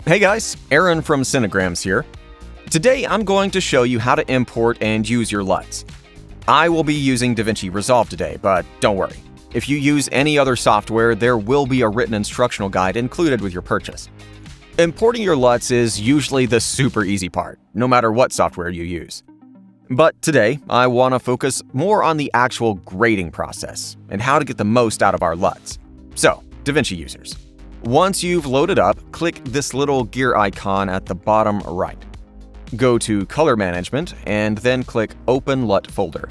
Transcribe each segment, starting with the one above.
Hey guys, Aaron from Cinegrams here. Today I'm going to show you how to import and use your LUTs. I will be using DaVinci Resolve today, but don't worry. If you use any other software, there will be a written instructional guide included with your purchase. Importing your LUTs is usually the super easy part, no matter what software you use. But today, I want to focus more on the actual grading process and how to get the most out of our LUTs. So, DaVinci users. Once you've loaded up, click this little gear icon at the bottom right. Go to Color Management and then click Open LUT Folder.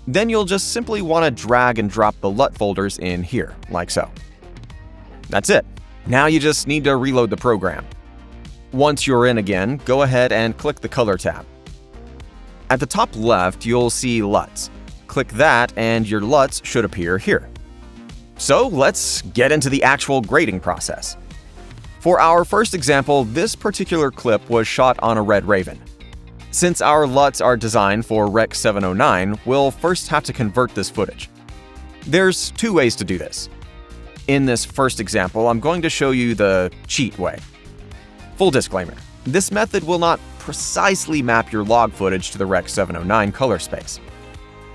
Then you'll just simply want to drag and drop the LUT folders in here, like so. That's it. Now you just need to reload the program. Once you're in again, go ahead and click the Color tab. At the top left, you'll see LUTs. Click that and your LUTs should appear here. So let's get into the actual grading process. For our first example, this particular clip was shot on a Red Raven. Since our LUTs are designed for Rec. 709, we'll first have to convert this footage. There's two ways to do this. In this first example, I'm going to show you the cheat way. Full disclaimer, this method will not precisely map your log footage to the Rec. 709 color space.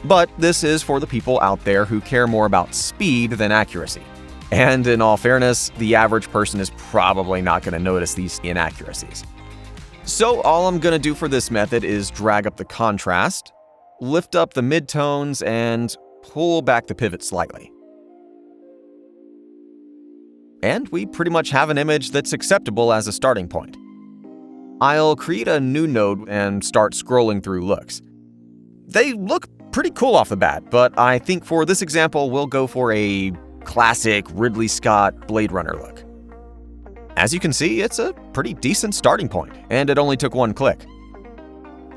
But this is for the people out there who care more about speed than accuracy. And in all fairness, the average person is probably not going to notice these inaccuracies. So all I'm going to do for this method is drag up the contrast, lift up the midtones, and pull back the pivot slightly. And we pretty much have an image that's acceptable as a starting point. I'll create a new node and start scrolling through looks. They look pretty cool off the bat, but I think for this example, we'll go for a classic Ridley Scott Blade Runner look. As you can see, it's a pretty decent starting point, and it only took one click.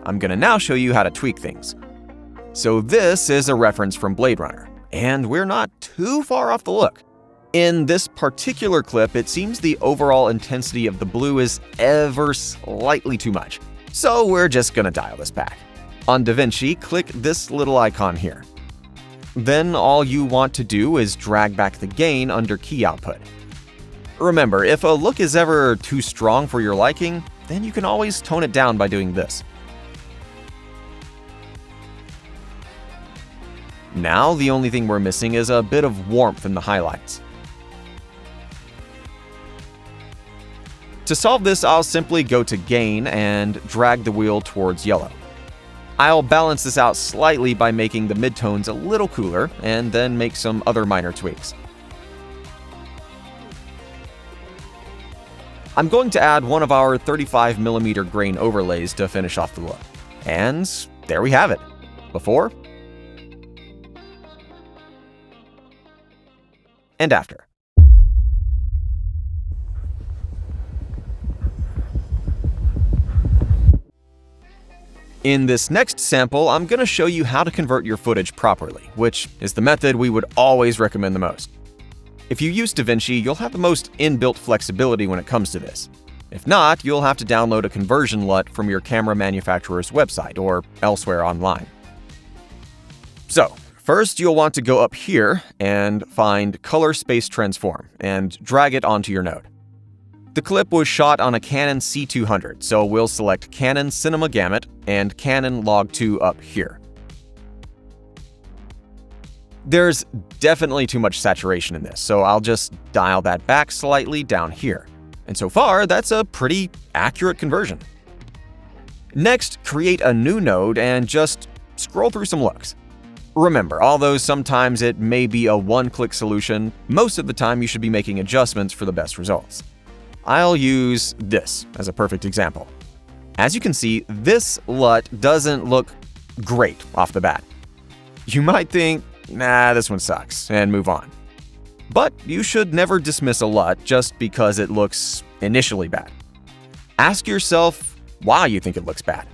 I'm gonna now show you how to tweak things. So this is a reference from Blade Runner, and we're not too far off the look. In this particular clip, it seems the overall intensity of the blue is ever slightly too much, so we're just gonna dial this back. On DaVinci, click this little icon here. Then all you want to do is drag back the gain under key output. Remember, if a look is ever too strong for your liking, then you can always tone it down by doing this. Now the only thing we're missing is a bit of warmth in the highlights. To solve this, I'll simply go to Gain and drag the wheel towards yellow. I'll balance this out slightly by making the midtones a little cooler, and then make some other minor tweaks. I'm going to add one of our 35mm grain overlays to finish off the look. And there we have it. Before and after. In this next sample, I'm going to show you how to convert your footage properly, which is the method we would always recommend the most. If you use DaVinci, you'll have the most inbuilt flexibility when it comes to this. If not, you'll have to download a conversion LUT from your camera manufacturer's website or elsewhere online. So, first you'll want to go up here and find Color Space Transform and drag it onto your node. The clip was shot on a Canon C200, so we'll select Canon Cinema Gamut and Canon Log 2 up here. There's definitely too much saturation in this, so I'll just dial that back slightly down here. And so far, that's a pretty accurate conversion. Next, create a new node and just scroll through some looks. Remember, although sometimes it may be a one-click solution, most of the time you should be making adjustments for the best results. I'll use this as a perfect example. As you can see, this LUT doesn't look great off the bat. You might think, nah, this one sucks, and move on. But you should never dismiss a LUT just because it looks initially bad. Ask yourself why you think it looks bad.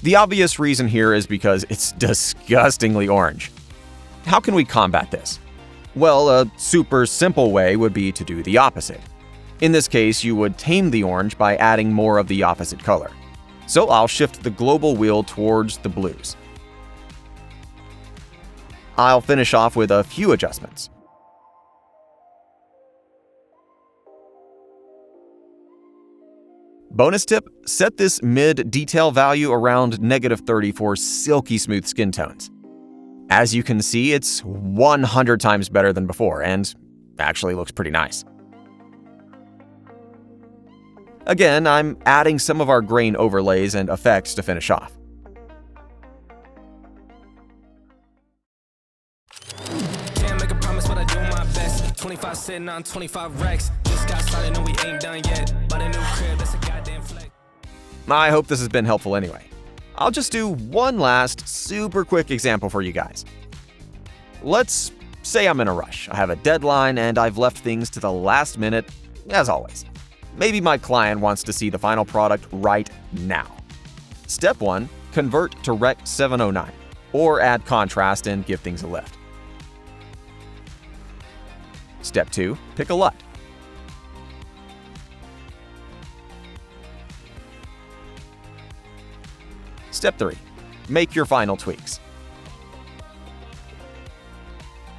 The obvious reason here is because it's disgustingly orange. How can we combat this? Well, a super simple way would be to do the opposite. In this case, you would tame the orange by adding more of the opposite color. So I'll shift the global wheel towards the blues. I'll finish off with a few adjustments. Bonus tip, set this mid-detail value around -30 for silky smooth skin tones. As you can see, it's 100 times better than before and actually looks pretty nice. Again, I'm adding some of our grain overlays and effects to finish off. Can't make a promise, but I do my best. 25 sitting on 25 racks. Just got started, no, we ain't done yet. But a new crib, that's a goddamn flex. I hope this has been helpful anyway. I'll just do one last super quick example for you guys. Let's say I'm in a rush. I have a deadline and I've left things to the last minute, as always. Maybe my client wants to see the final product right now. Step 1, convert to Rec 709, or add contrast and give things a lift. Step 2, pick a LUT. Step 3, make your final tweaks.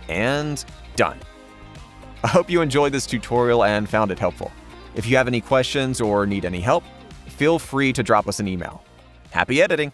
And done. I hope you enjoyed this tutorial and found it helpful. If you have any questions or need any help, feel free to drop us an email. Happy editing!